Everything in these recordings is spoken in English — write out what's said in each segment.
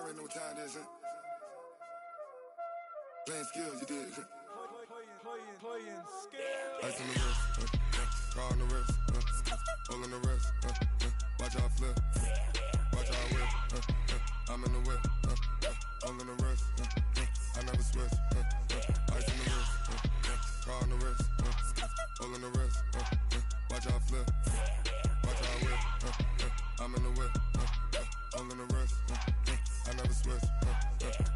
already know what time it is, huh? Playing skills, you did. Playing skills. Ice on the wrist, car on the wrist, hole in the wrist, watch how I flip, watch how I whip, I'm in the whip, hole in the wrist, I never switch, ice on the wrist, car on the wrist, hole in the wrist, watch how I flip, watch how I whip, I'm in the whip, hole in the wrist, I never switch,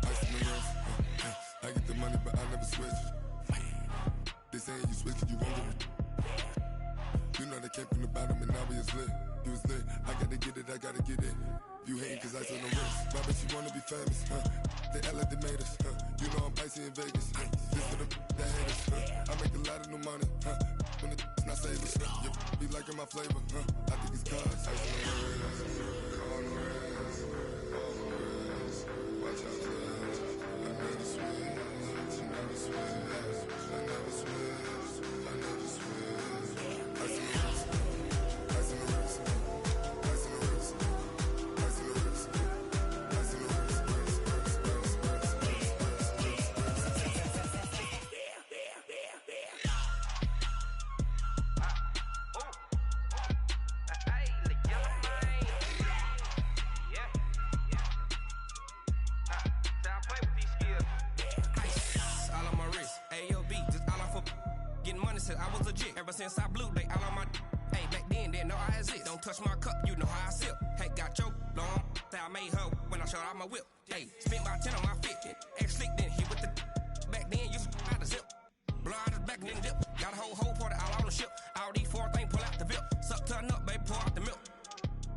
ice on the wrist, I get the money but I never switch. They saying you switch cause you won't get it. You know they came from the bottom and now we is lit. You was lit, I gotta get it, I gotta get it. You hating cause ice on the wrist. Why bet you wanna be famous, huh? They act like they made us, huh? You know I'm icy in Vegas, this for the that hate us, huh? I make a lot of new money, huh? When the not savers, you be liking my flavor, huh? I think it's cause ice on the wrist, on the wrist, on the wrist. Watch out, cuz I never switch, I never switch. I never switch, I never switch. Ice in the wrist, ice in the wrist, ice in the wrist, ice in the wrist, ice in the wrist, Said I was legit ever since I blew. They all on my. Hey, back then didn't know I exist. Don't touch my cup, you know how I sip. Hey, got your long. Say I made her when I showed out my whip. Hey, spent about 10 on my fit. Ex slick then hit with the. Back then used to out the zip. Blow out his back and then dip. Got a whole party all on the ship. All these four things pull out the VIP. Suck turn up, baby, pour out the milk.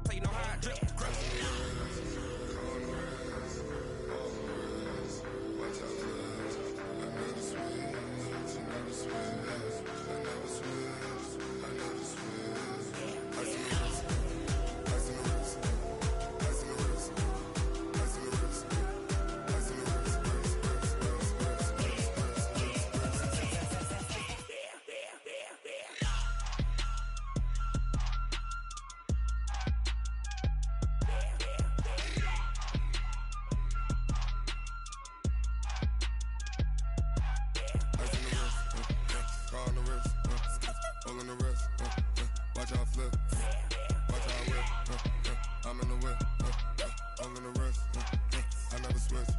So you know how I drip. Crush. Watch out, cuz I never switch, I never switch. I never switch, I never switch. Ice in the wrist, ice in the wrist, ice in the wrist, ice in the wrist, ice in the wrist, hole in the wrist, watch how I flip, watch how I whip, I'm in the whip, hole in the wrist, I never switch.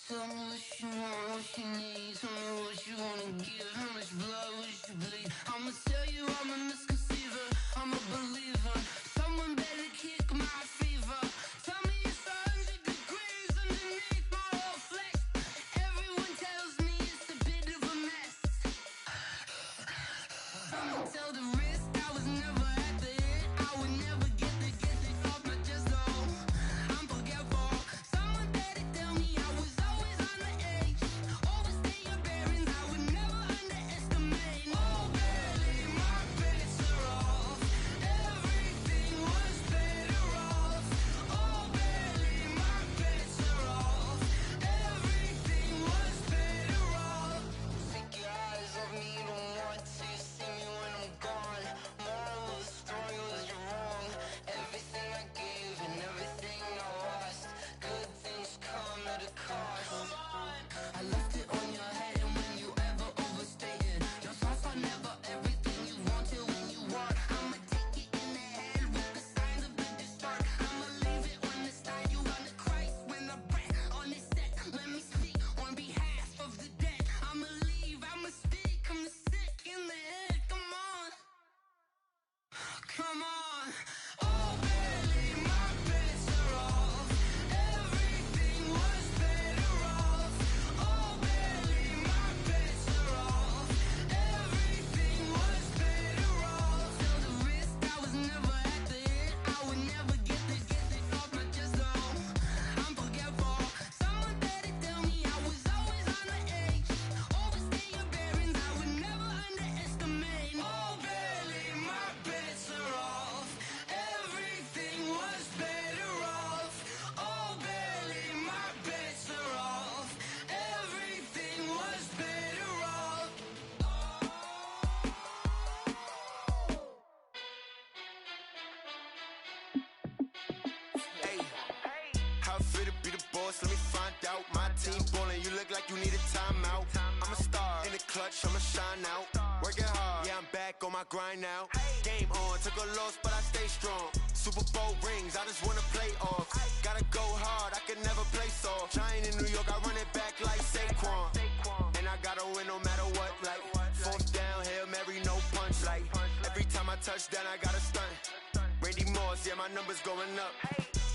Tell me what you want, what you need. Tell me what you wanna give. How much blood would you bleed? I'ma tell you I'm a misconceiver, I'm a believer. Someone better kick my fever. Tell me it's 100 degrees underneath my whole flesh. Everyone tells me it's a bit of a mess. I'ma tell the risk I was never at the end. I would never get it off my chest, though. I'm forgetful. Someone better tell me I was always on the edge. Overstay your bearings, I would never underestimate. fit to be the boss? Let me find out. My team ballin', you look like you need a timeout. I'm a star in the clutch, I'ma shine out. Working hard, yeah, I'm back on my grind now. Game on, took a loss, but I stay strong. Super Bowl rings, I just wanna play off. Gotta go hard, I can never play soft. Giant in New York, I run it back like Saquon. And I gotta win no matter what, like fourth down, Hail Mary, no punch. Like every time I touch down, I gotta stunt. Randy Moss, yeah, my numbers going up.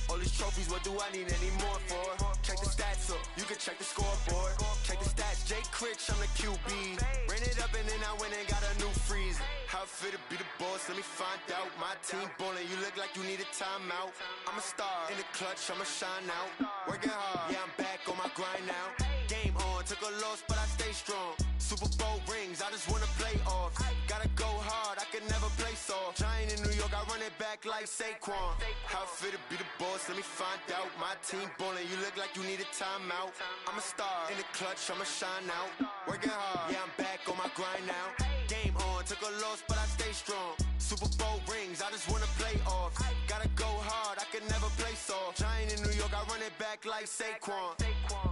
All these trophies, what do I need any more for? Check the stats up, you can check the scoreboard. Check the stats, Jake Critch, I'm the QB. Ran it up and then I went and got a new freeze. How it fit to be the boss, let me find out. My team ballin', you look like you need a timeout. I'm a star in the clutch, I'ma shine out. Working hard, yeah, I'm back on my grind now. Game on, took a loss, but I stay strong. Super Bowl rings, I just wanna play off. Gotta go hard, I can never play soft. Giant in New York, I run it back like Saquon. How it fit to be the boss, let me find out. My team ballin', you look like you need a timeout. I'm a star in the clutch, I'ma shine out. Working hard, yeah, I'm back on my grind now. Game on, took a loss, but I stay strong. Super Bowl rings, I just wanna play off. Gotta go hard, I can never play soft. Giant in New York, I run it back like Saquon.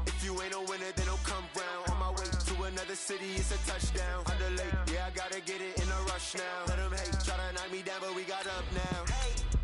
If you ain't a winner, then don't come round. On my way to another city, it's a touchdown. Underlay, yeah, I gotta get it in a rush now. Let them hate, try to knock me down, but we got up now.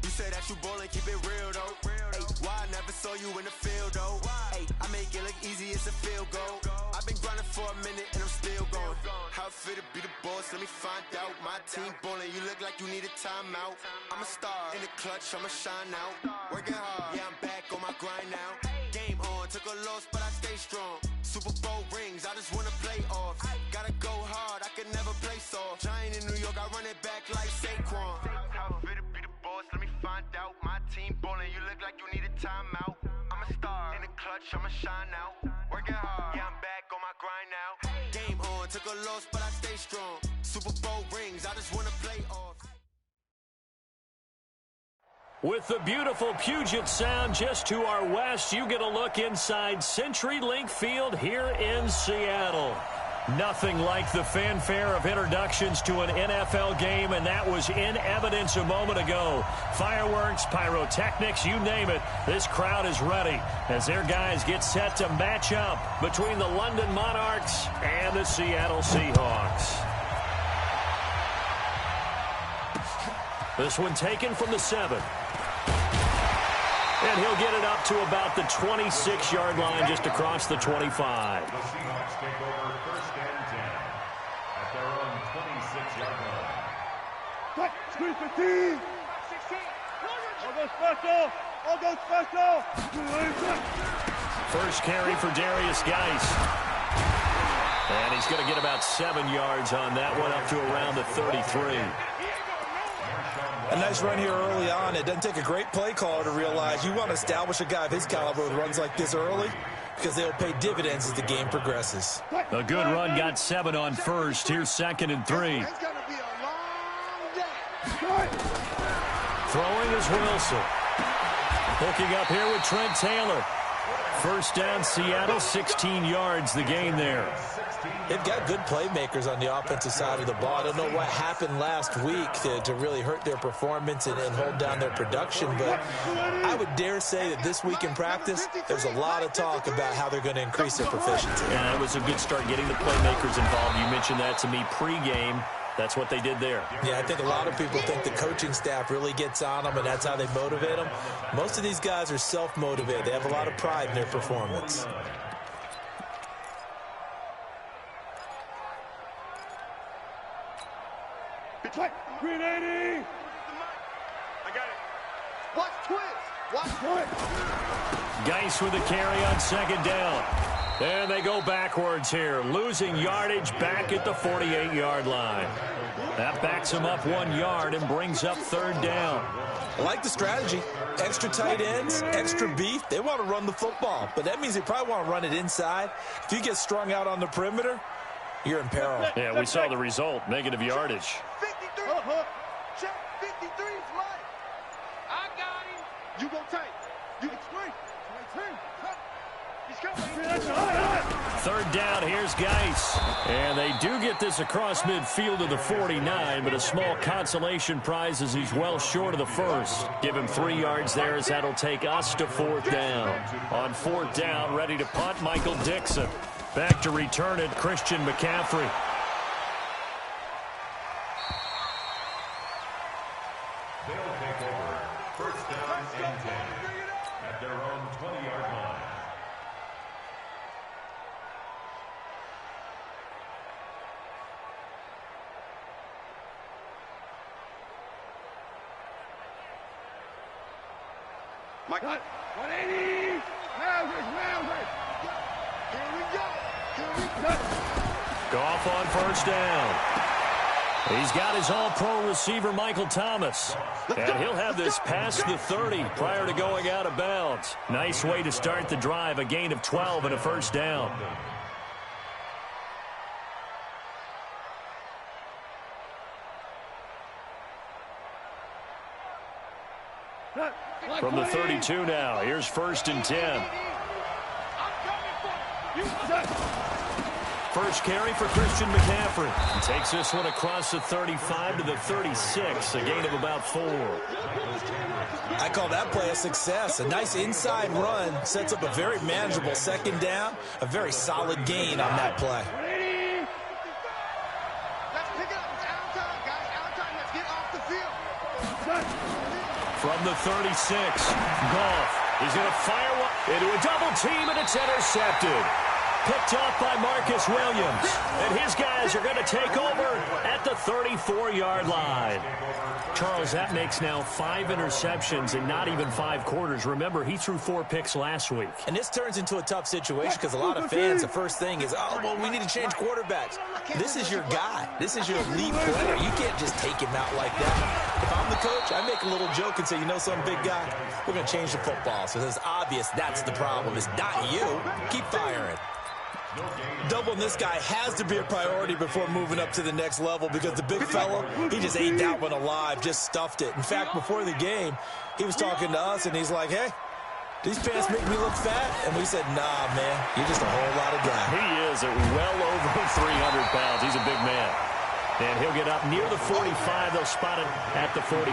You say that you ballin', keep it real though. Hey, why I never saw you in the field though? Hey, I make it look easy, it's a field goal. I've been grinding for a minute and I'm still going. How it fit to be the boss, let me find out. My team ballin', you look like you need a timeout. I'm a star in the clutch, I'ma shine out. Working hard, yeah, I'm back on my grind now. Game on, took a loss, but I stay strong. Super Bowl rings, I just wanna play off. Gotta go hard, I can never play soft. Giant in New York, I run it back like Saquon. How it fit to be the boss, let me find out. My team ballin', you look like you need a timeout. I'm a star in the clutch, I'ma shine out. Working hard, yeah, I'm back on my grind now. Game on, took a loss, but I stay strong. Super Bowl rings, I just wanna play off. With the beautiful Puget Sound just to our west, you get a look inside CenturyLink Field here in Seattle. Nothing like the fanfare of introductions to an NFL game, and that was in evidence a moment ago. Fireworks, pyrotechnics, you name it. This crowd is ready as their guys get set to match up between the London Monarchs and the Seattle Seahawks. This one taken from the 7. And he'll get it up to about the 26-yard line, just across the 25. The Seahawks take over 1st and 10 at their own 26-yard line. Squeeze the team. All go special. All go special. First carry for Darius Geis. And he's going to get about 7 yards on that one, up to around the 33. A nice run here early on. It doesn't take a great play caller to realize you want to establish a guy of his caliber with runs like this early, because they'll pay dividends as the game progresses. A good run, got 7 on first. Here's 2nd and 3. It's going to be a long day. Throwing is Wilson. Hooking up here with Trent Taylor. First down, Seattle, 16 yards the gain there. They've got good playmakers on the offensive side of the ball. I don't know what happened last week to really hurt their performance and hold down their production, but I would dare say that this week in practice, there's a lot of talk about how they're going to increase their proficiency. Yeah, it was a good start getting the playmakers involved. You mentioned that to me pregame. That's what they did there. Yeah, I think a lot of people think the coaching staff really gets on them, and that's how they motivate them. Most of these guys are self-motivated. They have a lot of pride in their performance. Green 80. I got it. Watch twist. Watch twist. Geis with the carry on 2nd down. And they go backwards here, losing yardage back at the 48-yard line. That backs them up 1 yard and brings up 3rd down. I like the strategy. Extra tight ends, extra beef. They want to run the football, but that means they probably want to run it inside. If you get strung out on the perimeter, you're in peril. Yeah, we saw the result, negative yardage. 53. Check 53's right. I got him. You go tight. You can screen. 23. Third down, here's Geis. And they do get this across midfield to the 49, but a small consolation prize as he's well short of the first. Give him 3 yards there as that'll take us to 4th down. On 4th down, ready to punt, Michael Dixon. Back to return it, Christian McCaffrey. They'll take over 1st down and 10 at their own 20-yard line. Mike. 180. Mavericks. Here we go. Goff on 1st down. He's got his all-pro receiver, Michael Thomas. And he'll have this past the 30 prior to going out of bounds. Nice way to start the drive, a gain of 12 and a 1st down. From the 32 now, here's 1st and 10. First carry for Christian McCaffrey. He takes this one across the 35 to the 36, a gain of about 4. I call that play a success. A nice inside run sets up a very manageable 2nd down, a very solid gain on that play. Let's pick it up. It's out of time, guys. Out of time. Let's get off the field. From the 36, Goff. He's going to fire one into a double team, and it's intercepted. Picked off by Marcus Williams. And his guys are going to take over at the 34-yard line. Charles, that makes now 5 interceptions in not even 5 quarters. Remember, he threw 4 picks last week. And this turns into a tough situation because a lot of fans, the first thing is, oh, well, we need to change quarterbacks. This is your guy. This is your elite player. You can't just take him out like that. If I'm the coach, I make a little joke and say, you know something, big guy? We're going to change the football. So it's obvious that's the problem. It's not you. Keep firing. Doubling this guy has to be a priority before moving up to the next level because the big fella, he just ate that one alive, just stuffed it. In fact, before the game, he was talking to us, and he's like, hey, these pants make me look fat? And we said, nah, man, you're just a whole lot of guy. He is at well over 300 pounds. He's a big man. And he'll get up near the 45. They'll spot it at the 44.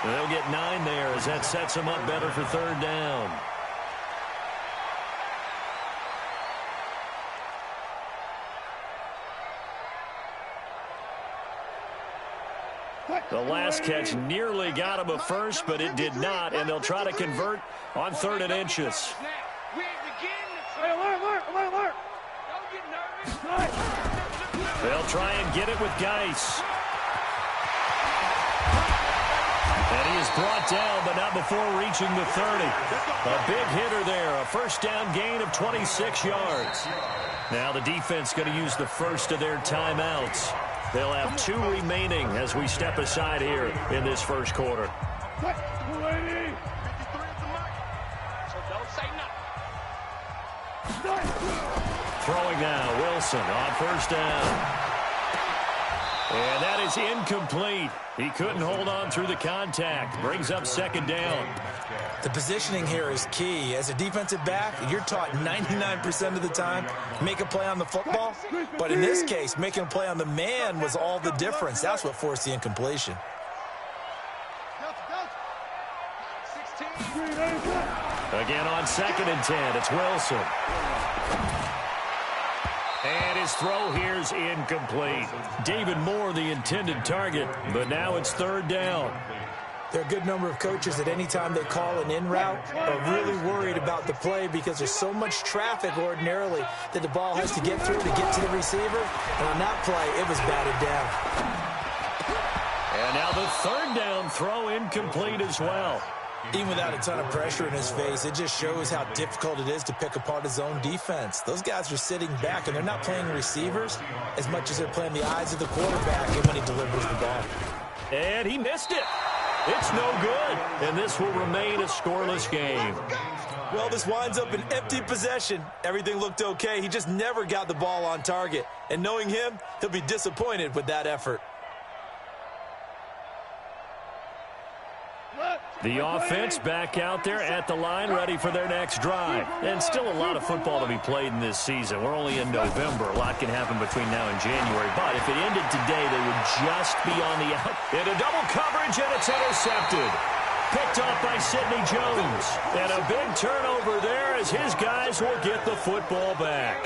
And they'll get 9 there as that sets him up better for 3rd down. The last catch nearly got him a first, but it did not, and they'll try to convert on 3rd and inches. They'll try and get it with Geis. And he is brought down, but not before reaching the 30. A big hitter there, a 1st down gain of 26 yards. Now the defense going to use the first of their timeouts. They'll have 2 remaining as we step aside here in this 1st quarter. Throwing now, Wilson on 1st down. And that is incomplete. He couldn't hold on through the contact. Brings up 2nd down. The positioning here is key. As a defensive back, you're taught 99% of the time, make a play on the football. But in this case, making a play on the man was all the difference. That's what forced the incompletion. Again on 2nd and 10, it's Wilson. And his throw here's incomplete. David Moore, the intended target, but now it's 3rd down. There are a good number of coaches that any time they call an in route are really worried about the play because there's so much traffic ordinarily that the ball has to get through to get to the receiver. And on that play, it was batted down. And now the 3rd down throw incomplete as well. Even without a ton of pressure in his face, it just shows how difficult it is to pick apart his own defense. Those guys are sitting back, and they're not playing receivers as much as they're playing the eyes of the quarterback and when he delivers the ball. And he missed it. It's no good, and this will remain a scoreless game. Well, this winds up an empty possession. Everything looked okay. He just never got the ball on target. And knowing him, he'll be disappointed with that effort. The offense back out there at the line, ready for their next drive. And still a lot of football to be played in this season. We're only in November. A lot can happen between now and January. But if it ended today, they would just be on the out. Into double coverage, and it's intercepted. Picked off by Sidney Jones. And a big turnover there as his guys will get the football back.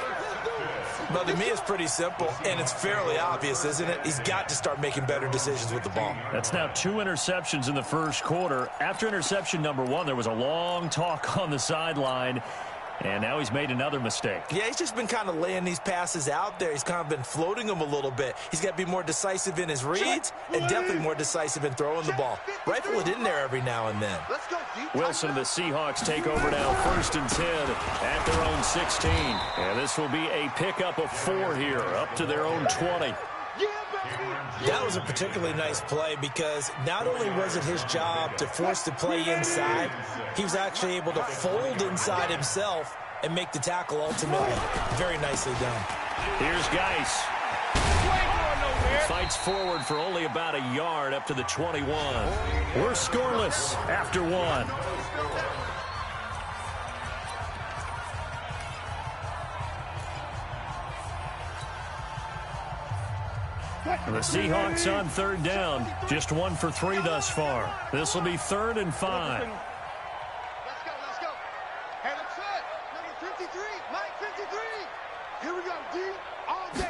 Well, to me, it's pretty simple, and it's fairly obvious, isn't it? He's got to start making better decisions with the ball. That's now 2 interceptions in the first quarter. After interception number 1, there was a long talk on the sideline, and now he's made another mistake. Yeah, he's just been kind of laying these passes out there. He's kind of been floating them a little bit. He's got to be more decisive in his reads and definitely more decisive in throwing the ball. Rifle it in there every now and then. Wilson and the Seahawks take over now, 1st and 10 at their own 16. And this will be a pickup of 4 here, up to their own 20. That was a particularly nice play because not only was it his job to force the play inside, he was actually able to fold inside himself and make the tackle ultimately. Very nicely done. Here's Geis. Fights forward for only about a yard up to the 21. We're scoreless after 1. The Seahawks on 3rd down. Just 1 for 3 thus far. This will be 3rd and 5. Let's go. Head up set. Number 53, Mike 53. Here we go, D. All day.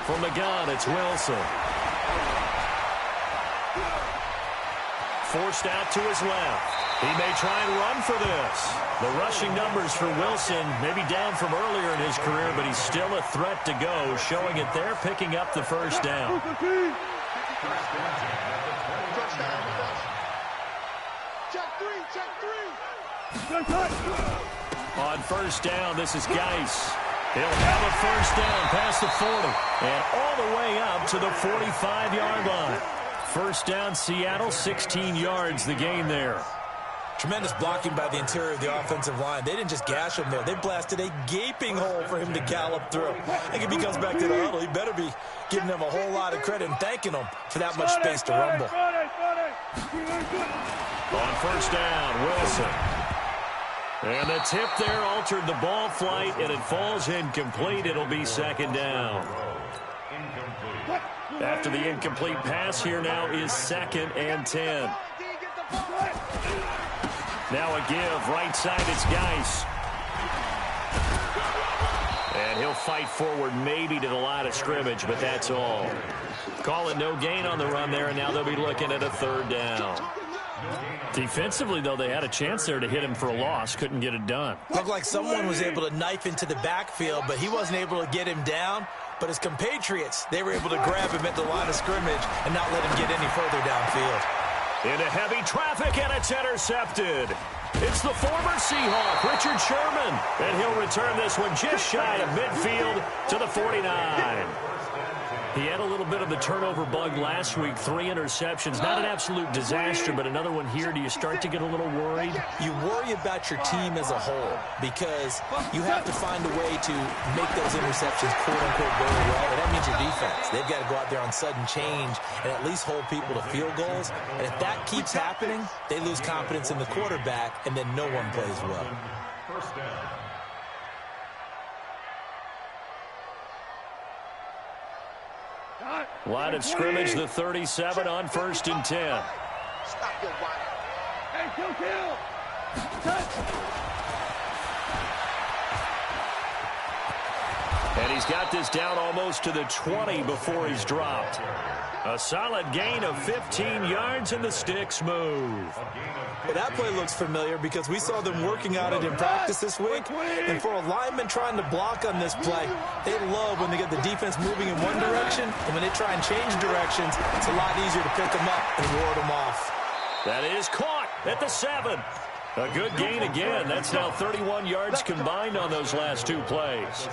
From the gun, it's Wilson. Forced out to his left. He may try and run for this. The rushing numbers for Wilson may be down from earlier in his career, but he's still a threat to go, showing it there, picking up the 1st down. On 1st down, this is Geis. He'll have a 1st down past the 40 and all the way up to the 45-yard line. 1st down, Seattle, 16 yards the gain there. Tremendous blocking by the interior of the offensive line. They didn't just gash him there. They blasted a gaping hole for him to gallop through. I think if he comes back to the huddle, he better be giving them a whole lot of credit and thanking them for that much space to rumble. On 1st down, Wilson. And the tip there altered the ball flight, and it falls incomplete. It'll be 2nd down. After the incomplete pass, here now is 2nd and 10. Now a give, right side, it's Geis. And he'll fight forward maybe to the line of scrimmage, but that's all. Call it no gain on the run there, and now they'll be looking at a 3rd down. Defensively, though, they had a chance there to hit him for a loss. Couldn't get it done. Looked like someone was able to knife into the backfield, but he wasn't able to get him down. But his compatriots, they were able to grab him at the line of scrimmage and not let him get any further downfield. Into heavy traffic, and it's intercepted. It's the former Seahawk, Richard Sherman. And he'll return this one just shy of midfield to the 49. He had a little bit of the turnover bug last week, 3 interceptions. Not an absolute disaster, but another one here. Do you start to get a little worried? You worry about your team as a whole because you have to find a way to make those interceptions, quote-unquote, go well. And that means your defense. They've got to go out there on sudden change and at least hold people to field goals. And if that keeps happening, they lose confidence in the quarterback, and then no one plays well. 1st down. Line of scrimmage, the 37 on 1st and 10. Stop your whining. Hey, kill. Touch. And he's got this down almost to the 20 before he's dropped. A solid gain of 15 yards, and the sticks move. Well, that play looks familiar because we saw them working on it in practice this week. And for a lineman trying to block on this play, they love when they get the defense moving in one direction. And when they try and change directions, it's a lot easier to pick them up and ward them off. That is caught at the 7. A good gain again. That's now 31 yards combined on those last 2 plays.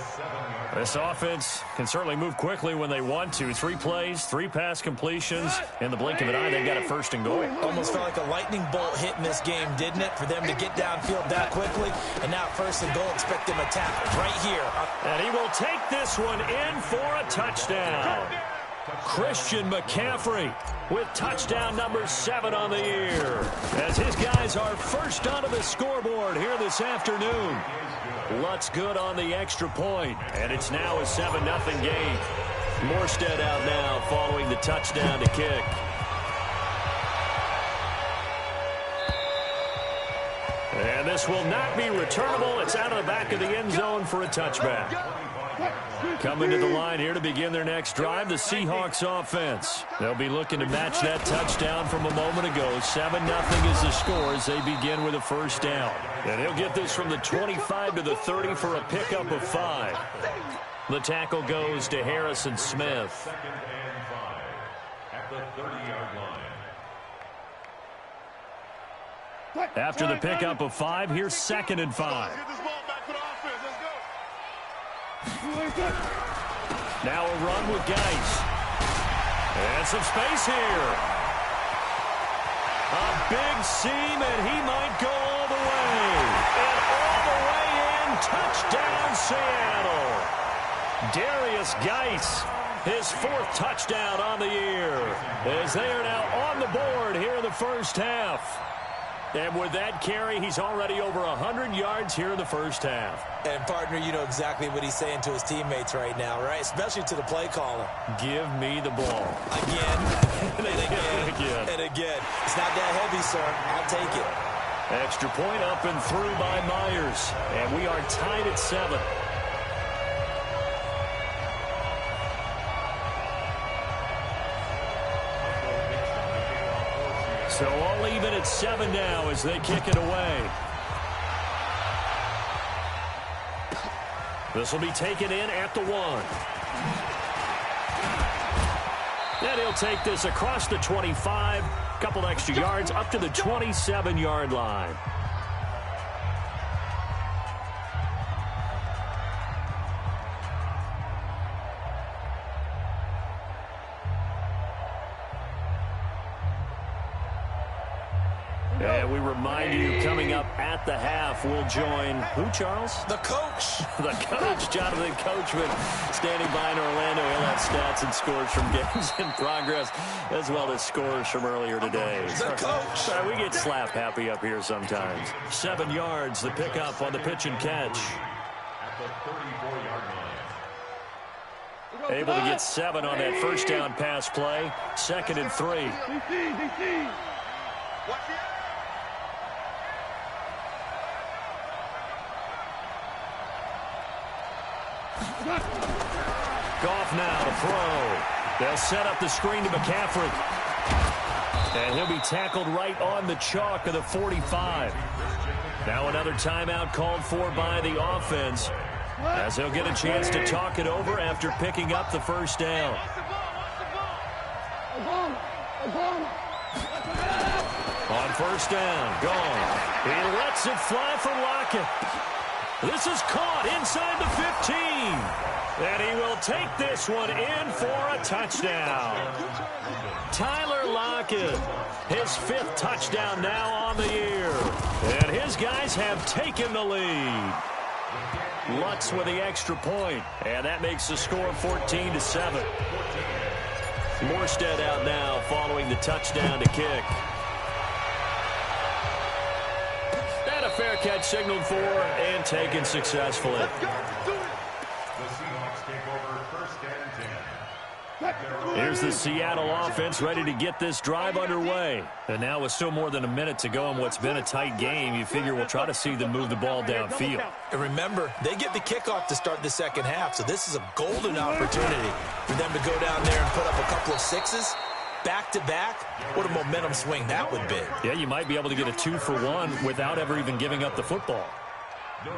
This offense can certainly move quickly when they want to. 3 plays, 3 pass completions. In the blink of an eye, they've got a 1st and goal. Almost felt like a lightning bolt hit in this game, didn't it? For them to get downfield that quickly. And now 1st and goal, expect them to tackle right here. And he will take this one in for a touchdown. Christian McCaffrey with touchdown number 7 on the year, as his guys are first onto the scoreboard here this afternoon. Lutz good on the extra point, and it's now a 7-0 game. Morstead out now following the touchdown to kick. And this will not be returnable. It's out of the back of the end zone for a touchback. Coming to the line here to begin their next drive, the Seahawks offense. They'll be looking to match that touchdown from a moment ago. 7-0 is the score as they begin with a first down. And he'll get this from the 25 to the 30 for a pickup of 5. The tackle goes to Harrison Smith. 2nd and 5 at the 30-yard line. After the pickup of 5, here's 2nd and 5. Now a run with Geis. And some space here. A big seam, and he might go all the way. And all the way in, touchdown Seattle. Darius Geis, his 4th touchdown on the year, as they are now on the board here in the first half. And with that carry, he's already over 100 yards here in the first half. And, partner, you know exactly what he's saying to his teammates right now, right? Especially to the play caller. Give me the ball. Again, and again, and again. It's not that heavy, sir. I'll take it. Extra point up and through by Myers. And we are tied at 7. So all even at 7 now as they kick it away. This will be taken in at the 1. Then he'll take this across the 25. Couple extra yards up to the 27-yard line. And we remind you, coming up at the half, we'll join who, Charles? The coach. The coach, Jonathan Coachman, standing by in Orlando. He'll have stats and scores from games in progress, as well as scores from earlier today. The coach. We get slap happy up here sometimes. 7 yards, the pickup on the pitch and catch. At the 34-yard line. Able to get 7 on that first down pass play. 2nd and 3. Goff now to throw. They'll set up the screen to McCaffrey. And he'll be tackled right on the chalk of the 45. Now another timeout called for by the offense, as he'll get a chance to talk it over after picking up the first down. On first down, gone. He lets it fly for Lockett. This is caught inside the 15. And he will take this one in for a touchdown. Tyler Lockett, his 5th touchdown now on the year. And his guys have taken the lead. Lutz with the extra point, and that makes the score 14-7. Morstead out now following the touchdown to kick. And a fair catch signaled for and taken successfully. Here's the Seattle offense ready to get this drive underway. And now with still more than a minute to go in what's been a tight game, you figure we'll try to see them move the ball downfield. And remember, they get the kickoff to start the second half, so this is a golden opportunity for them to go down there and put up a couple of 6s. Back-to-back, what a momentum swing that would be. Yeah, you might be able to get a 2-for-1 without ever even giving up the football.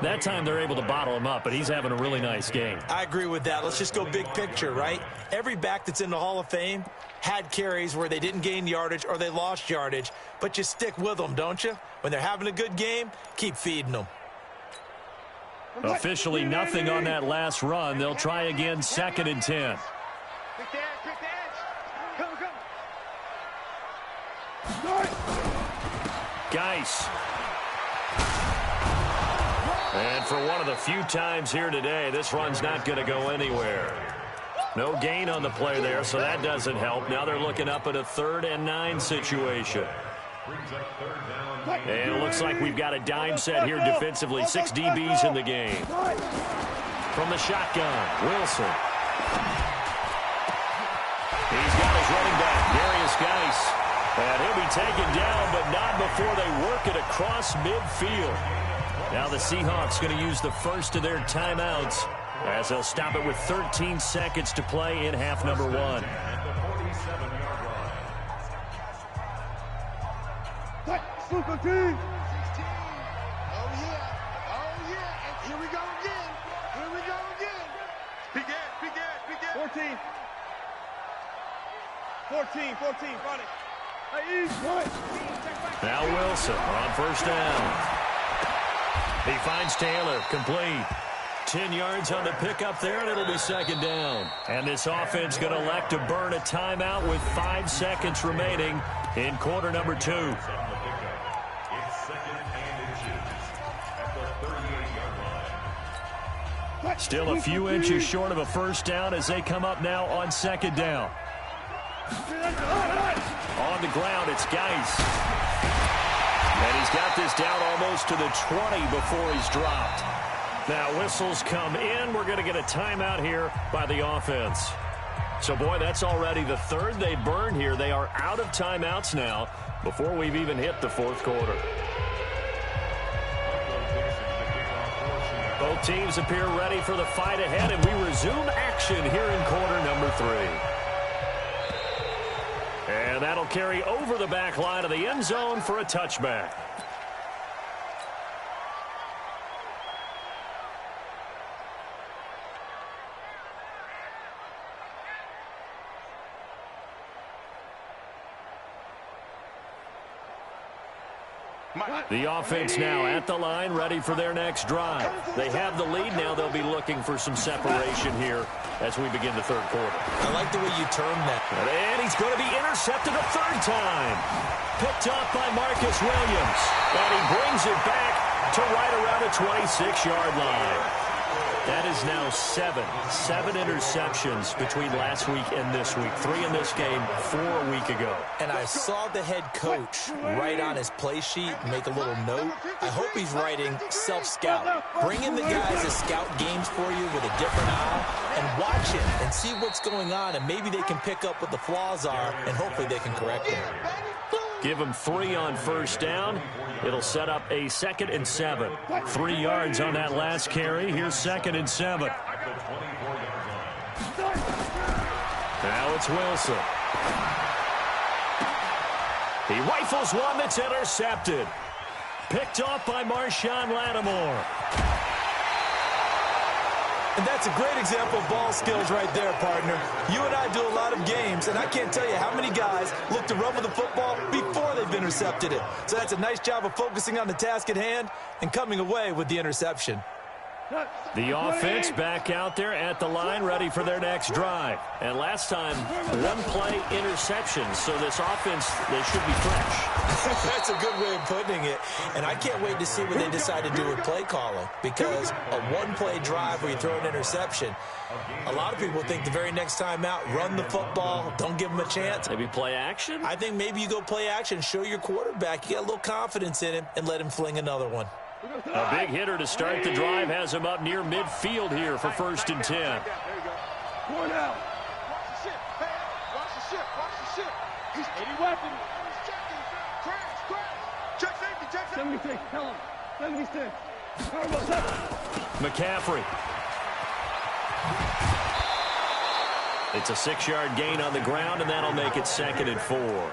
That time they're able to bottle him up, but he's having a really nice game. I agree with that. Let's just go big picture, right? Every back that's in the Hall of Fame had carries where they didn't gain yardage or they lost yardage, but you stick with them, don't you? When they're having a good game, keep feeding them. Officially nothing on that last run. They'll try again, 2nd and 10. Geis. And for one of the few times here today, this run's not going to go anywhere. No gain on the play there, so that doesn't help. Now they're looking up at a 3rd and 9 situation. And it looks like we've got a dime set here defensively. 6 DBs in the game. From the shotgun, Wilson. He's got his running back, Darius Geis. And he'll be taken down, but not before they work it across midfield. Now the Seahawks going to use the first of their timeouts as they'll stop it with 13 seconds to play in half number 1. Right, Super team. 16. Oh, yeah. Oh, yeah. And here we go again. Here we go again. Begin. 14. Run it. Now Wilson on first down. He finds Taylor, complete. 10 yards on the pickup there, and it'll be 2nd down. And this offense going to elect to burn a timeout with 5 seconds remaining in quarter number 2. It's 2nd and inches at the 38-yard line. Still a few inches short of a first down as they come up now on 2nd down. On the ground, it's Geis. And he's got this down almost to the 20 before he's dropped. Now whistles come in. We're going to get a timeout here by the offense. So, boy, that's already the 3rd they burned here. They are out of timeouts now before we've even hit the 4th quarter. Both teams appear ready for the fight ahead, and we resume action here in quarter number 3. And that'll carry over the back line of the end zone for a touchback. The offense now at the line, ready for their next drive. They have the lead now. They'll be looking for some separation here as we begin the 3rd quarter. I like the way you termed that. And he's going to be intercepted a 3rd time. Picked up by Marcus Williams. And he brings it back to right around the 26-yard line. That is now 7 interceptions between last week and this week. 3 in this game, 4 a week ago. And I saw the head coach write on his play sheet, make a little note. I hope he's writing self-scout. Bring in the guys to scout games for you with a different eye and watch it and see what's going on, and maybe they can pick up what the flaws are, and hopefully they can correct them. Give him 3 on first down. It'll set up a 2nd and 7. 3 yards on that last carry. Here's 2nd and 7. Now it's Wilson. He rifles one that's intercepted. Picked off by Marshawn Lattimore. And that's a great example of ball skills right there, partner. You and I do a lot of games, and I can't tell you how many guys look to run with the football before they've intercepted it. So that's a nice job of focusing on the task at hand and coming away with the interception. The offense back out there at the line, ready for their next drive. And last time, 1-play interception. So this offense, they should be fresh. That's a good way of putting it. And I can't wait to see what they decide to do with play calling. Because a 1-play drive where you throw an interception, a lot of people think the very next time out, run the football, don't give them a chance. Maybe play action? I think maybe you go play action, show your quarterback you got a little confidence in him, and let him fling another one. A big hitter to start the drive has him up near midfield here for 1st and 10. There you go. Going out. Watch the ship. Hey, watch the ship. Watch the ship. He's any weapon. He's checking. Crash. Check safety. 76. Tell him. 76. McCaffrey. It's a 6-yard gain on the ground, and that'll make it 2nd and 4.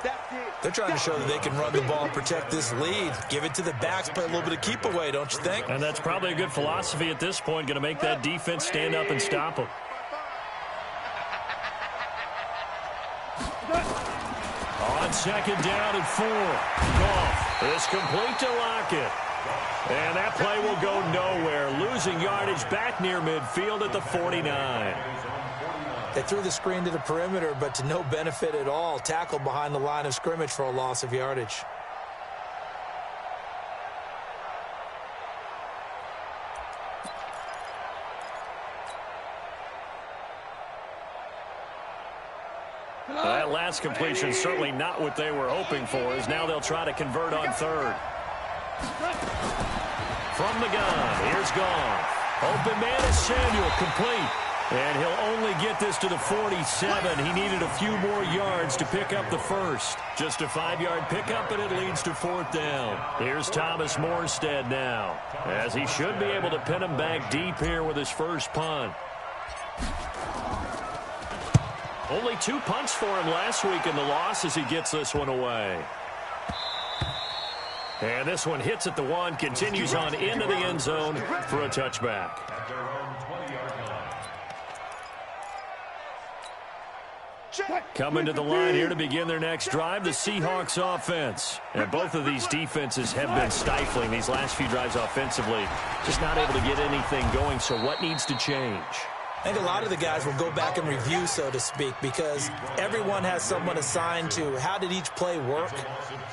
They're trying to show that they can run the ball and protect this lead. Give it to the backs, play a little bit of keep away, don't you think? And that's probably a good philosophy at this point, going to make that defense stand up and stop them. On 2nd down and 4. Goff is complete to Lockett. And that play will go nowhere. Losing yardage back near midfield at the 49. They threw the screen to the perimeter, but to no benefit at all. Tackled behind the line of scrimmage for a loss of yardage. That last completion certainly not what they were hoping for, as now they'll try to convert on third. From the gun, here's Goff. Open man is Samuel, complete. And he'll only get this to the 47. He needed a few more yards to pick up the first. Just a 5-yard pickup, and it leads to fourth down. Here's Thomas Morstead now, as he should be able to pin him back deep here with his first punt. Only 2 punts for him last week in the loss as he gets this one away. And this one hits at the 1, continues on into the end zone for a touchback. At their own 20-yard line. Coming to the line here to begin their next drive, the Seahawks offense. And both of these defenses have been stifling these last few drives offensively. Just not able to get anything going, so what needs to change? I think a lot of the guys will go back and review, so to speak, because everyone has someone assigned to how did each play work.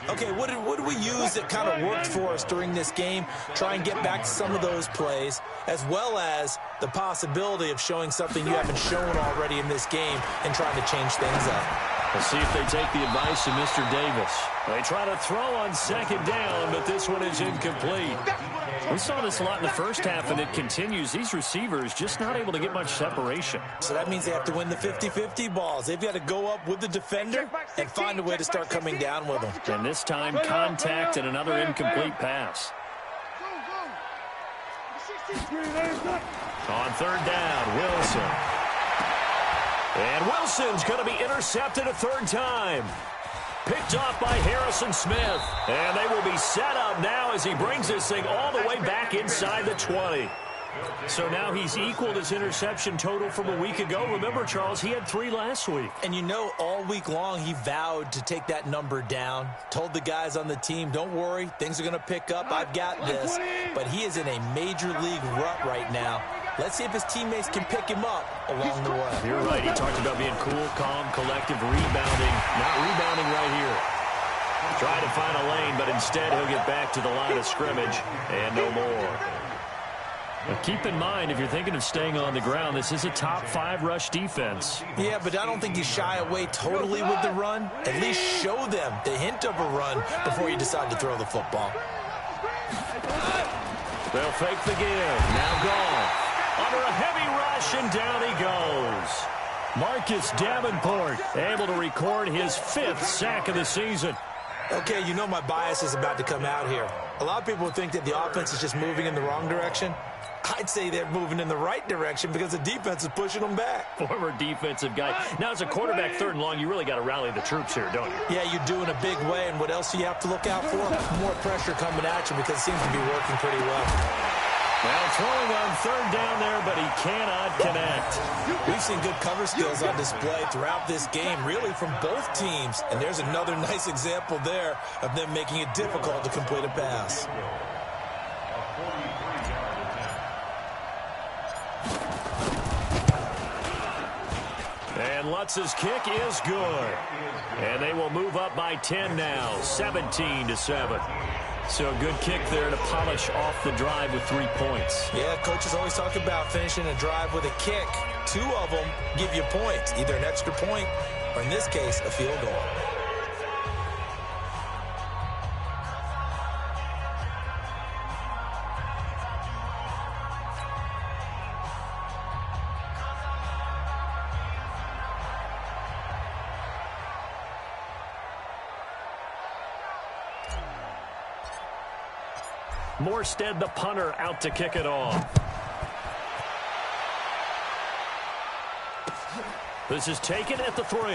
Okay, what did we use that kind of worked for us during this game? Try and get back to some of those plays, as well as the possibility of showing something you haven't shown already in this game and trying to change things up. We'll see if they take the advice of Mr. Davis. They try to throw on second down, but this one is incomplete. We saw this a lot in the first half, and it continues. These receivers just not able to get much separation. So that means they have to win the 50-50 balls. They've got to go up with the defender and find a way to start coming down with them. And this time, contact and another incomplete pass. On third down, Wilson. And Wilson's going to be intercepted a third time. Picked off by Harrison Smith. And they will be set up now as he brings this thing all the way back inside the 20. So now he's equaled his interception total from a week ago. Remember, Charles, he had 3 last week. And you know, all week long he vowed to take that number down. Told the guys on the team, don't worry, things are going to pick up. I've got this. But he is in a major league rut right now. Let's see if his teammates can pick him up along the way. You're right. He talked about being cool, calm, collective, rebounding. Not rebounding right here. Try to find a lane, but instead he'll get back to the line of scrimmage and no more. But keep in mind, if you're thinking of staying on the ground, this is a top 5 rush defense. Yeah, but I don't think you shy away totally with the run. At least show them the hint of a run before you decide to throw the football. They'll fake the give. Now Goff. Under a heavy rush, and down he goes. Marcus Davenport able to record his 5th sack of the season. Okay, you know my bias is about to come out here. A lot of people think that the offense is just moving in the wrong direction. I'd say they're moving in the right direction because the defense is pushing them back. Former defensive guy. Now, as a quarterback, 3rd and long, you really got to rally the troops here, don't you? Yeah, you do in a big way, and what else do you have to look out for? More pressure coming at you because it seems to be working pretty well. Well, throwing on 3rd down there, but he cannot connect. We've seen good cover skills on display throughout this game, really from both teams. And there's another nice example there of them making it difficult to complete a pass. And Lutz's kick is good. And they will move up by 10 now, 17-7. So a good kick there to polish off the drive with 3 points. Yeah, coaches always talk about finishing a drive with a kick. 2 of them give you points, either an extra point or, in this case, a field goal. Morstead, the punter, out to kick it off. This is taken at the 3. The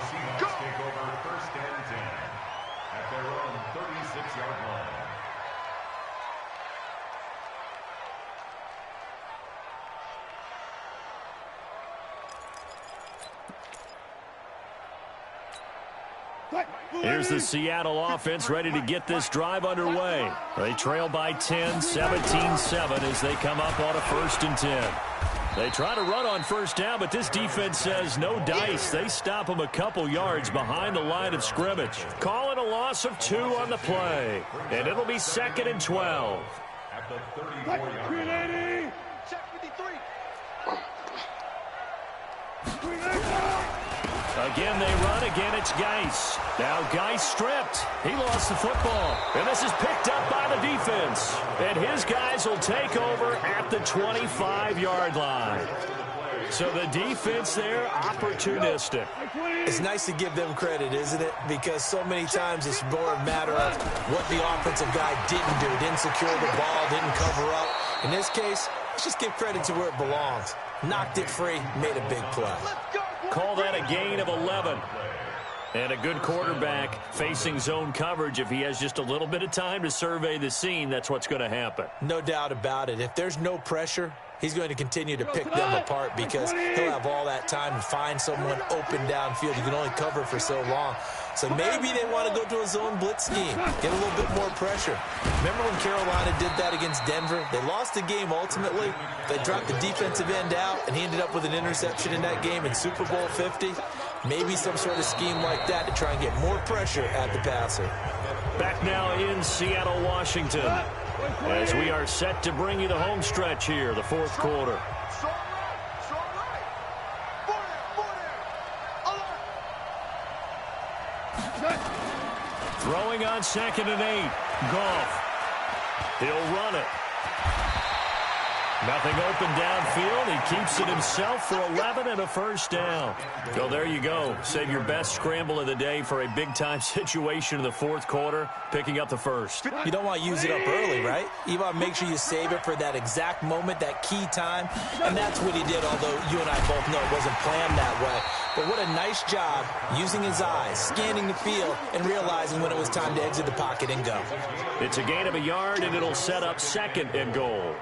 Seahawks take over 1st and 10 at their own 36-yard line. Here's the Seattle offense ready to get this drive underway. They trail by 10, 17-7 as they come up on a 1st and 10. They try to run on first down, but this defense says no dice. They stop them a couple yards behind the line of scrimmage. Call it a loss of 2 on the play, and it'll be 2nd and 12. At the 34-yard line. Check 53. Again, they run. Again, it's Geis. Now Geis stripped. He lost the football. And this is picked up by the defense. And his guys will take over at the 25-yard line. So the defense there, opportunistic. It's nice to give them credit, isn't it? Because so many times it's more a matter of what the offensive guy didn't do. Didn't secure the ball, didn't cover up. In this case, let's just give credit to where it belongs. Knocked it free, made a big play. Call that a gain of 11. And a good quarterback facing zone coverage. If he has just a little bit of time to survey the scene, that's what's going to happen. No doubt about it. If there's no pressure, he's going to continue to pick them apart because he'll have all that time to find someone open downfield. You can only cover for so long. So maybe they want to go to a zone blitz scheme, get a little bit more pressure. Remember when Carolina did that against Denver? They lost the game ultimately. They dropped the defensive end out, and he ended up with an interception in that game in Super Bowl 50. Maybe some sort of scheme like that to try and get more pressure at the passer. Back now in Seattle, Washington, as we are set to bring you the home stretch here, the 4th quarter. Throwing on 2nd and 8. Goff. He'll run it. Nothing open downfield. He keeps it himself for 11 and a first down. So there you go. Save your best scramble of the day for a big-time situation in the 4th quarter, picking up the first. You don't want to use it up early, right? You want to make sure you save it for that exact moment, that key time. And that's what he did, although you and I both know it wasn't planned that way. But what a nice job using his eyes, scanning the field, and realizing when it was time to exit the pocket and go. It's a gain of a yard, and it'll set up 2nd and goal.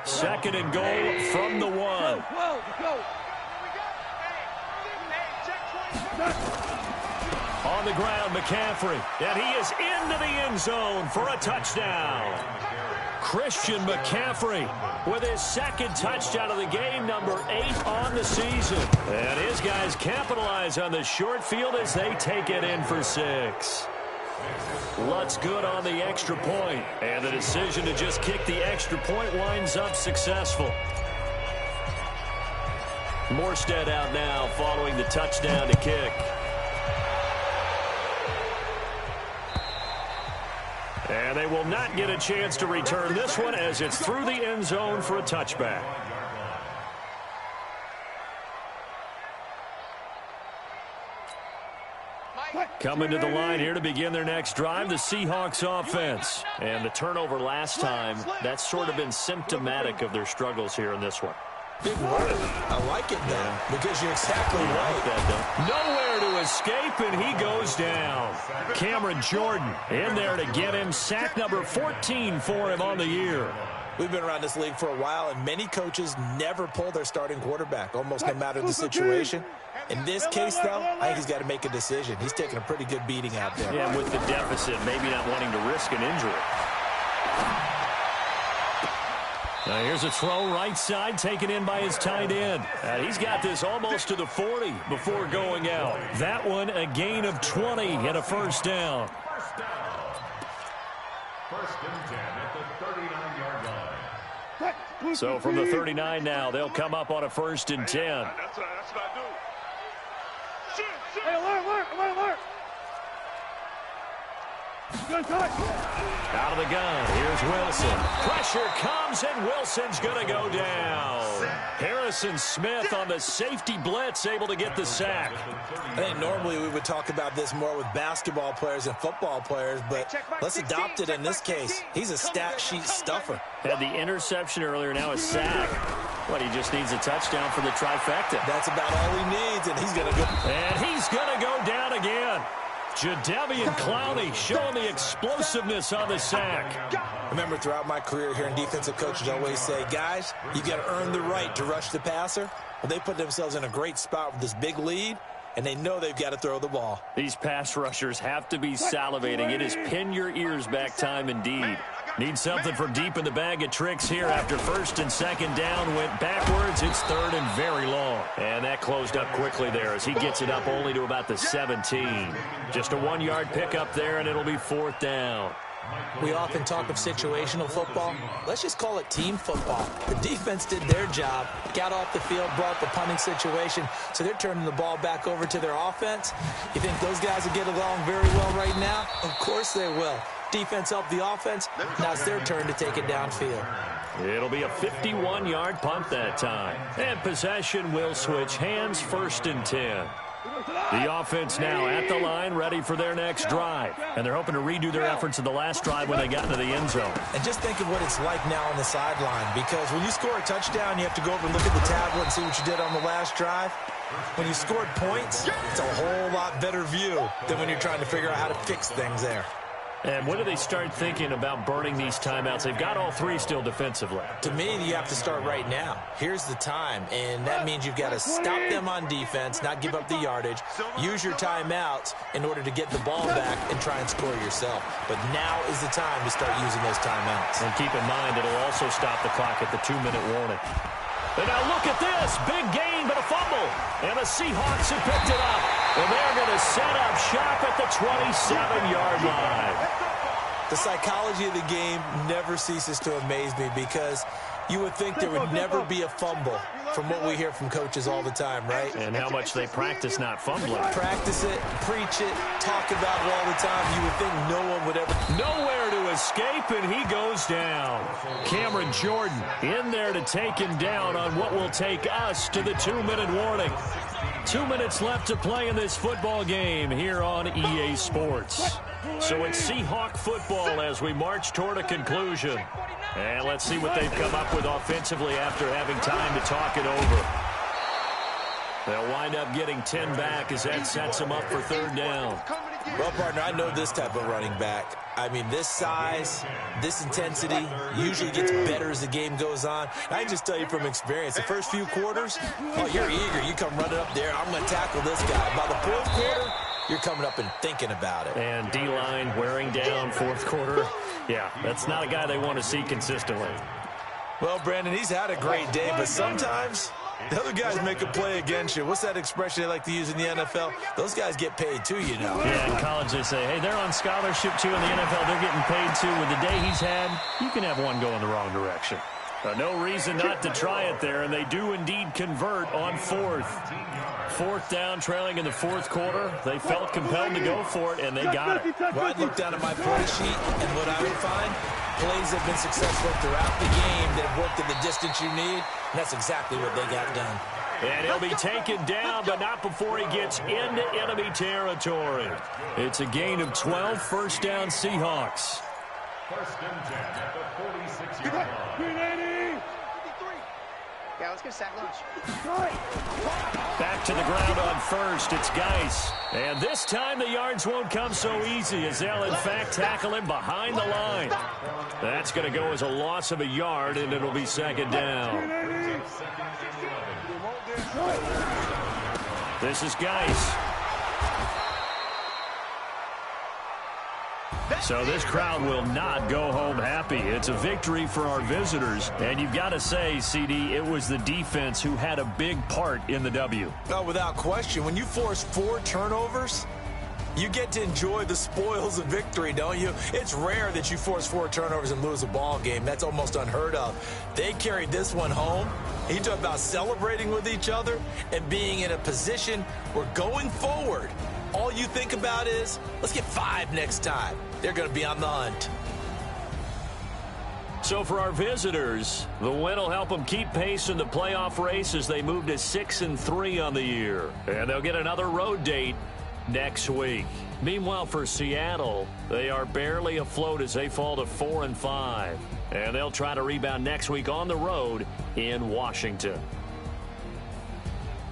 2nd and goal from the 1. On the ground, McCaffrey. And he is into the end zone for a touchdown. Christian McCaffrey with his 2nd touchdown of the game, number 8 on the season. And his guys capitalize on the short field as they take it in for 6. Lutz good on the extra point, and the decision to just kick the extra point winds up successful. Morstead out now following the touchdown to kick. And they will not get a chance to return this one as it's through the end zone for a touchback. Coming to the line here to begin their next drive, the Seahawks offense. And the turnover last time, that's sort of been symptomatic of their struggles here in this one. Big word. I like it, though, because you're exactly right. Nowhere to escape, and he goes down. Cameron Jordan in there to get him. Sack number 14 for him on the year. We've been around this league for a while, and many coaches never pull their starting quarterback, almost no matter the situation. In this case, though, I think he's got to make a decision. He's taking a pretty good beating out there. Yeah, with the deficit, maybe not wanting to risk an injury. Now here's a throw right side taken in by his tight end. He's got this almost to the 40 before going out. That one a gain of 20 and a first down. 1st and 10 at the 39-yard line. So from the 39 now, they'll come up on a 1st and 10. That's what I do. Hey, alert. Out of the gun, here's Wilson. Pressure comes, and Wilson's going to go down. Harrison Smith on the safety blitz, able to get the sack. I think normally we would talk about this more with basketball players and football players, but let's adopt it in this case. He's a stat sheet stuffer. Had the interception earlier, now a sack. What, he just needs a touchdown for the trifecta. That's about all he needs, and he's going to go. And he's going to go down again. Jadeveon Clowney showing the explosiveness on the sack. Remember, throughout my career here in defensive coaches always say, guys, you got to earn the right to rush the passer. Well, they put themselves in a great spot with this big lead, and they know they've got to throw the ball. These pass rushers have to be salivating. It is pin your ears back time indeed. Need something from deep in the bag of tricks here after first and second down went backwards. It's third and very long. And that closed up quickly there as he gets it up only to about the 17. Just a 1-yard pickup there, and it'll be fourth down. We often talk of situational football. Let's just call it team football. The defense did their job, got off the field, brought up a punting situation, so they're turning the ball back over to their offense. You think those guys will get along very well right now? Of course they will. Defense helped the offense. Now it's their turn to take it downfield. It'll be a 51-yard punt that time. And possession will switch hands, first and 10. The offense now at the line, ready for their next drive. And they're hoping to redo their efforts in the last drive when they got into the end zone. And just think of what it's like now on the sideline, because when you score a touchdown, you have to go over and look at the tablet and see what you did on the last drive. When you scored points, it's a whole lot better view than when you're trying to figure out how to fix things there. And when do they start thinking about burning these timeouts? They've got all three still defensively. To me, you have to start right now. Here's the time, and that means you've got to stop them on defense, not give up the yardage, use your timeouts in order to get the ball back and try and score yourself. But now is the time to start using those timeouts. And keep in mind, it'll also stop the clock at the 2-minute warning. And now look at this. Big gain, but a fumble. And the Seahawks have picked it up. And they're going to set up shop at the 27-yard line. The psychology of the game never ceases to amaze me, because you would think there would never be a fumble from what we hear from coaches all the time, right? And how much they practice not fumbling. Practice it, preach it, talk about it all the time. You would think no one would ever. Nowhere to escape, and he goes down. Cameron Jordan in there to take him down on what will take us to the 2-minute warning. 2 minutes left to play in this football game here on EA Sports. So it's Seahawk football as we march toward a conclusion. And let's see what they've come up with offensively after having time to talk it over. They'll wind up getting 10 back as that sets them up for third down. Well, partner, I know this type of running back. I mean, this size, this intensity usually gets better as the game goes on. I can just tell you from experience, the first few quarters, oh, you're eager. You come running up there, I'm going to tackle this guy. By the fourth quarter, you're coming up and thinking about it. And D-line wearing down fourth quarter. Yeah, that's not a guy they want to see consistently. Well, Brandon, he's had a great day, but sometimes the other guys make a play against you. What's that expression they like to use in the NFL? Those guys get paid too, you know. Yeah, in college they say, hey, they're on scholarship too. In the NFL, they're getting paid too. With the day he's had, you can have one go in the wrong direction. No reason not to try it there, and they do indeed convert on fourth. Fourth down, trailing in the fourth quarter. They felt compelled to go for it, and they got it. Well, I'd look down at my play sheet, and what I would find, plays have been successful throughout the game that have worked at the distance you need, and that's exactly what they got done. And he'll be taken down, but not before he gets into enemy territory. It's a gain of 12, first down Seahawks. First and 10 at the 46-yard line. Yeah, let's get a sack lunch. Back to the ground on first. It's Geis. And this time the yards won't come so easy as they'll, in fact, tackle him behind the line. That's going to go as a loss of a yard, and it'll be second down. This is Geis. So this crowd will not go home happy. It's a victory for our visitors. And you've got to say, CD, it was the defense who had a big part in the W. Oh, without question. When you force 4 turnovers, you get to enjoy the spoils of victory, don't you? It's rare that you force 4 turnovers and lose a ball game. That's almost unheard of. They carried this one home. You talk about celebrating with each other and being in a position where going forward, all you think about is, let's get 5 next time. They're going to be on the hunt. So for our visitors, the win will help them keep pace in the playoff race as they move to 6-3 on the year. And they'll get another road date next week. Meanwhile, for Seattle, they are barely afloat as they fall to 4-5. And they'll try to rebound next week on the road in Washington.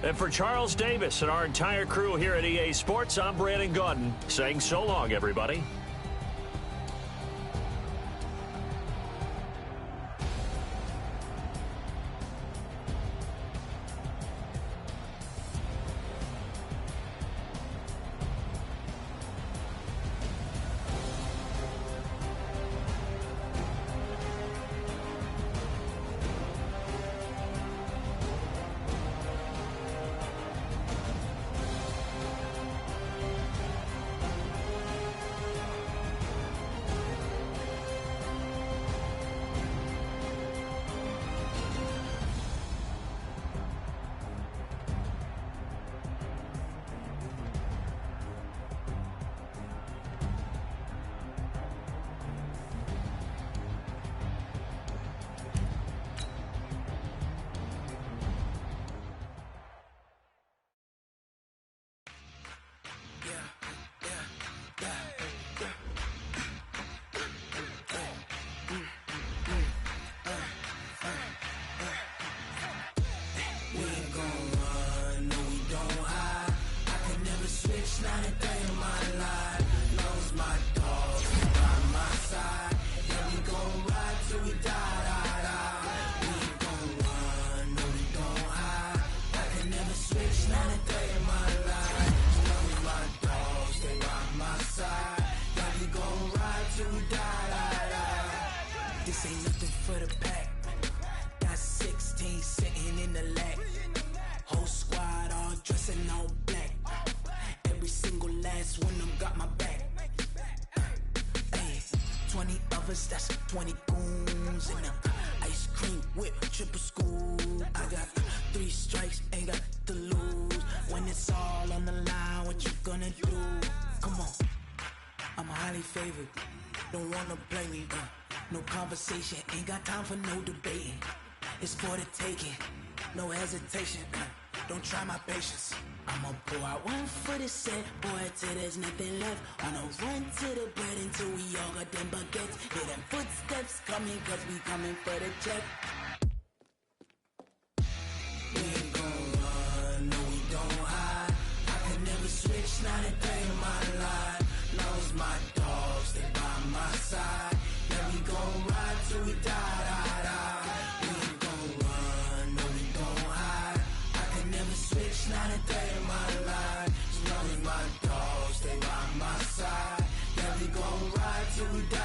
And for Charles Davis and our entire crew here at EA Sports, I'm Brandon Gaudin saying so long, everybody. switch, not a day in my life. You know we my dogs, they by my side. Yeah, we gon' ride till we die. This ain't nothing for the pack. Got 16 sitting in the lap. Whole squad all dressing all black. Every single last one of them got my back. 20 of us, that's 20 goons in a ice cream whip, triple school. I got 3 strikes, ain't got to lose. When it's all on the line, what you gonna do? Come on, I'm highly favored. Don't wanna play me, no conversation, ain't got time for no debating. It's for the taking, no hesitation. Don't try my patience. I'ma pull out one for the set, boy, till there's nothing left. Wanna run to the bread until we all got them baguettes. Hear them footsteps coming, cause we coming for the check. We ain't gon' run, no we don't hide. I could never switch, not a day in my life. Knows my dogs, they by my side. Yeah, we gon' ride till we die. We ain't gon' run, no we don't hide. I could never switch, not a day in my life. As long as my dogs, they by my side. Yeah, we gon' ride till we die.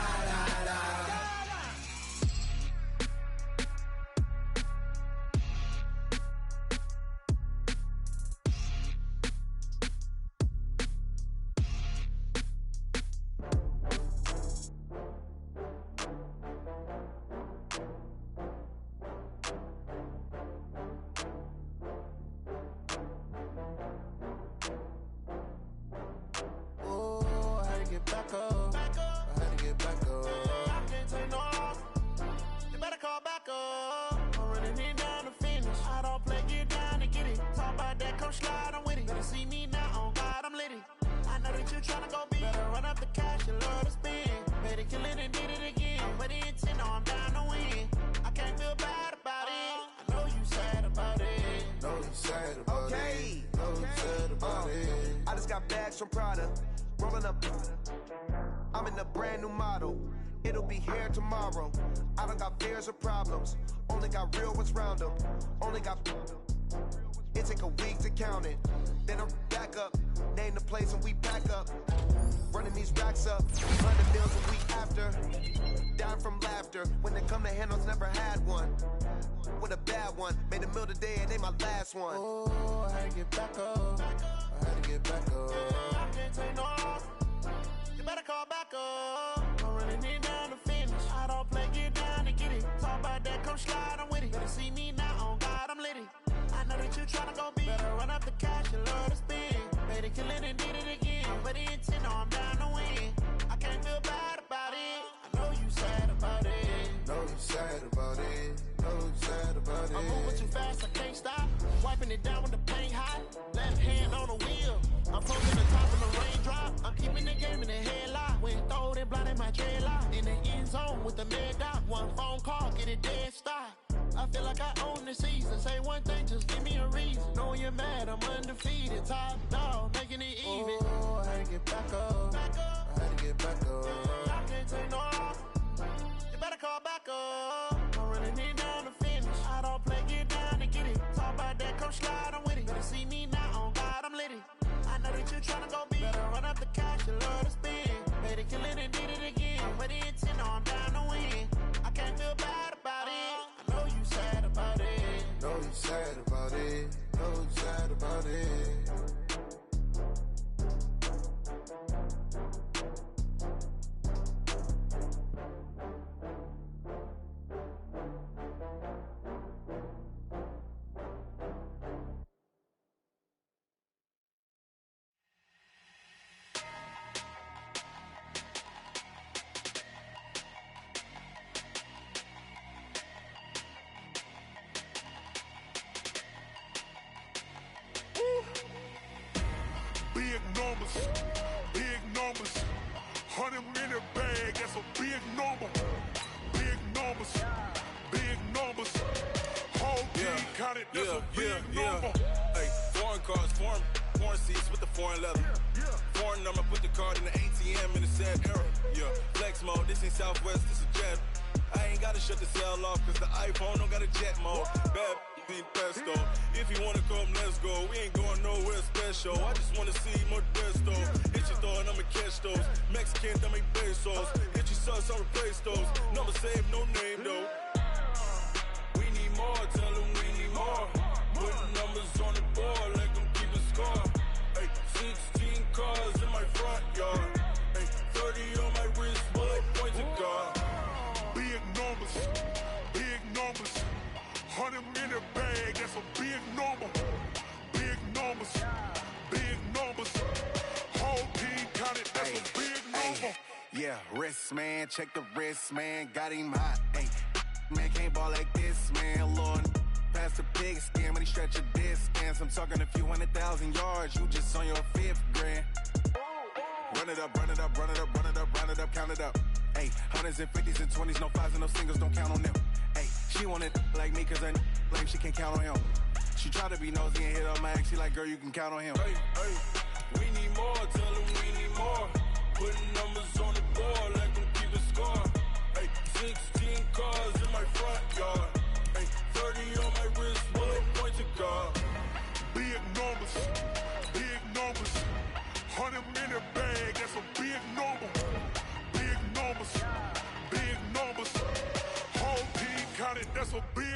From Prada, rolling up. I'm in a brand new model. It'll be here tomorrow. I don't got fears or problems. Only got real ones round them. Only got. It take a week to count it. Then I'm back up. Name the place and we pack up. Running these racks up. 100 meals a week after. Down from laughter. When they come to handles, never had one. With a bad one. Made a meal today and ain't my last one. Oh, I had to get back up. I had to get back up. I can't take no loss. You better call back up. I'm running it down to finish. I don't play, get down and get it. Talk about that, come slide, I'm with it. Better see me now, on God, I'm litty. I know that you tryna go big. Better run up the cash, you love to spin. Made it, kill it and did it again. But the intent, no, I'm down to win. I can't feel bad about it. I know you sad about it. Know you sad about it. Know you sad about it. I'm moving too fast, I can't stop. Wiping it down with the paint hot. Left hand on the wheel. I'm closing the top of the raindrop. I'm keeping the game in the headlock. When throwed and blinded my dreadlock. In the end zone with the mad dot. One phone call, get it dead stop. I feel like I own the season. Say one thing, just give me a reason. Knowing you're mad, I'm undefeated. Top dog, making it even. Oh, I had to get back up. I had to get back up. I can't take no loss. You better call back up. I'm running it down to finish. I don't play, get down and get it. Talk about that, come slide, I'm with it. Better see me now, on God, I'm litty. I know that you tryna go big. Better run up the cash, you love to spin. Made it, kill it and did it again. But the intent, no, I'm down to win. I can't feel bad about it. I know you sad about it. Know you sad about it. Know you sad about it. Big numbers, 100 in the bag, that's a big number. Big numbers, whole team counted, that's a big number. Hey, foreign cars, foreign seats with the foreign leather. Foreign number, put the card in the ATM in the sad era. Yeah, flex mode, this ain't Southwest, this is jet. I ain't gotta shut the cell off, cause the iPhone don't got a jet mode. Bad pesto. If you wanna come, let's go. We ain't going nowhere special. I just wanna see Modesto. If you thought I'ma catch those Mexican, that make pesos. If you sucks, I'll replace those. Number save, no name though. We need more, tell them we need more. Putting numbers on the board, like them keep a score. Ay, 16 cars in my front yard. Ay, 30 on my wrist, bullet point to God. Big numbers, big numbers. 100 in the bag, that's a big number. Big numbers, big numbers. Whole team counted, that's a big number. Yeah, wrist man, check the wrist man, got him hot. Ay, man can't ball like this, man. Lord, pass the pig skin, but he stretch a distance. I'm talking a few 100,000 yards, you just on your 5th grand. Run it up, run it up, run it up, run it up, run it up, count it up. Ay, 100s and 50s and 20s, no 5s and no singles, don't count on them. Ay, she want it like me, cause her like she can count on him. She try to be nosy and hit on my ex, she like, girl, you can count on him. Hey, hey, we need more, tell them we need more. Putting numbers on the board, like them keep a score. Hey, 16 cars in my front yard. Hey, 30 on my wrist, bullet point to God. Big numbers, big numbers. 100 in the bag, that's a big number. Big numbers, big numbers. Whole team counted, that's a big